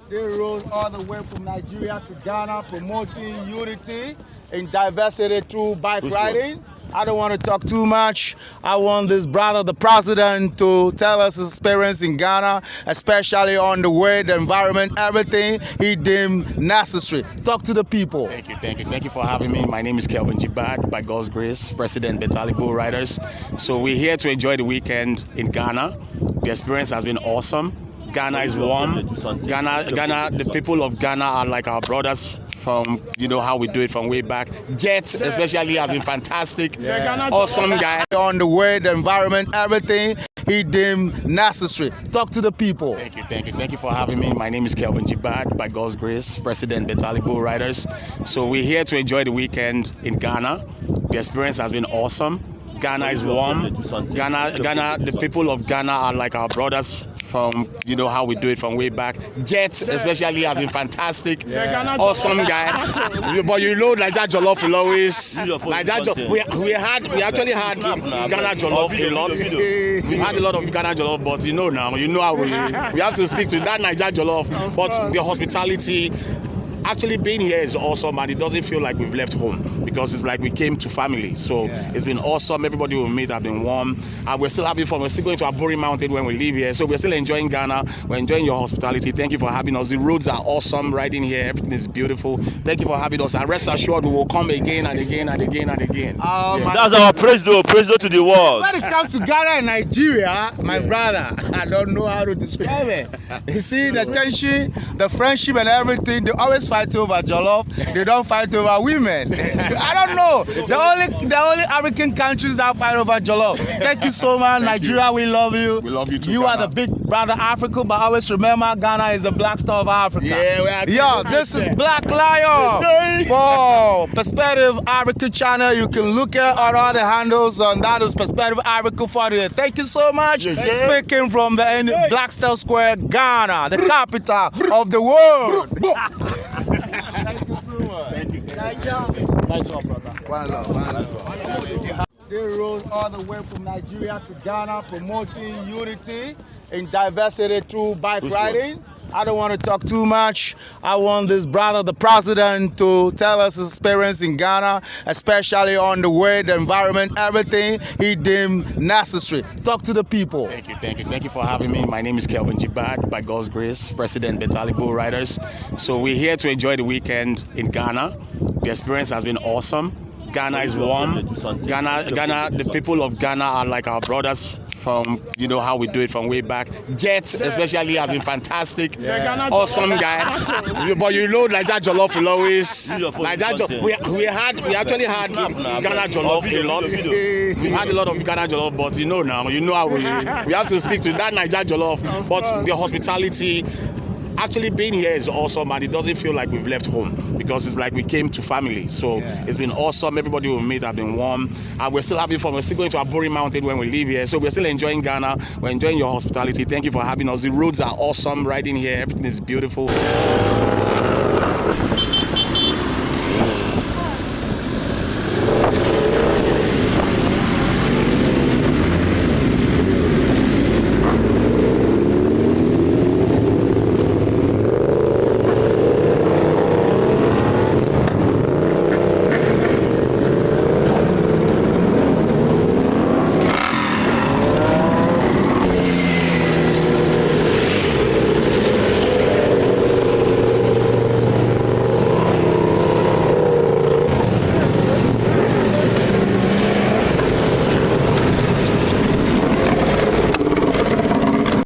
They rose all the way from Nigeria to Ghana, promoting unity and diversity through bike riding. I don't want to talk too much. I want this brother, the president, to tell us his experience in Ghana, especially on the way, the environment, everything he deemed necessary. Talk to the people. Thank you for having me. My name is Kelvin Jibad, by God's grace, President Betali Bull Riders. So we're here to enjoy the weekend in Ghana. The experience has been awesome. Ghana is warm. Ghana, the people of Ghana are like our brothers from, how we do it from way back. Jet especially has been fantastic. Awesome guy. On the way, the environment, everything he deemed necessary. Talk to the people. Thank you for having me. My name is Kelvin Jibad, by God's grace, President Betali Bull Riders. So we're here to enjoy the weekend in Ghana. The experience has been awesome. Ghana is warm. Ghana, the people of Ghana are like our brothers from, how we do it from way back. Jet especially has been fantastic. Awesome guy. But Nigeria Jollof will always. We actually had Ghana Jollof a lot. We had a lot of Ghana Jollof, but now, how we have to stick to that Nigeria Jollof. But the hospitality, actually being here is awesome, and it doesn't feel like we've left home because it's like we came to family. So it's been awesome. Everybody we meet have been warm, and we're still having fun. We're still going to Aburi Mountain when we leave here, so we're still enjoying Ghana. We're enjoying your hospitality. Thank you for having us. The roads are awesome. Riding here, everything is beautiful. Thank you for having us, and rest assured we will come again and again and again and again. That's our praise to the world. When it comes to Ghana and Nigeria, my brother, I don't know how to describe it. You see the tension, the friendship and everything, they always fight over jollof. They don't fight over women. I don't know. The only African countries that fight over jollof. Thank you so much, Nigeria. We love you. We love you too. You Ghana. are the big brother Africa, but always remember Ghana is the black star of Africa. This is Black Lion for Perspective Africa channel. You can look at all the handles on that is Perspective Africa for you. Thank you so much. Speaking from the Black Star Square, Ghana, the capital of the world. Thank you too much. Thank you. Nice job, brother. One love. They rose all the way from Nigeria to Ghana, promoting unity and diversity through bike riding. I don't want to talk too much. I want this brother, the president, to tell us his experience in Ghana, especially on the way, the environment, everything he deemed necessary. Talk to the people. Thank you for having me. My name is Kelvin Jibad, by God's grace, President Betali Bull Riders. So we're here to enjoy the weekend in Ghana. The experience has been awesome. Ghana is warm. Ghana, the people of Ghana are like our brothers from, how we do it from way back. Jet especially has been fantastic. Awesome guy. But Nigeria Jollof will always. We actually had Ghana Jollof a lot. We had a lot of Ghana Jollof, but now, how we have to stick to that Nigeria Jollof. But the hospitality, actually being here is awesome, and it doesn't feel like we've left home because it's like we came to family. So it's been awesome. Everybody we meet have been warm, and we're still having fun. We're still going to Aburi Mountain when we leave here, so we're still enjoying Ghana. We're enjoying your hospitality. Thank you for having us. The roads are awesome. Riding here, everything is beautiful.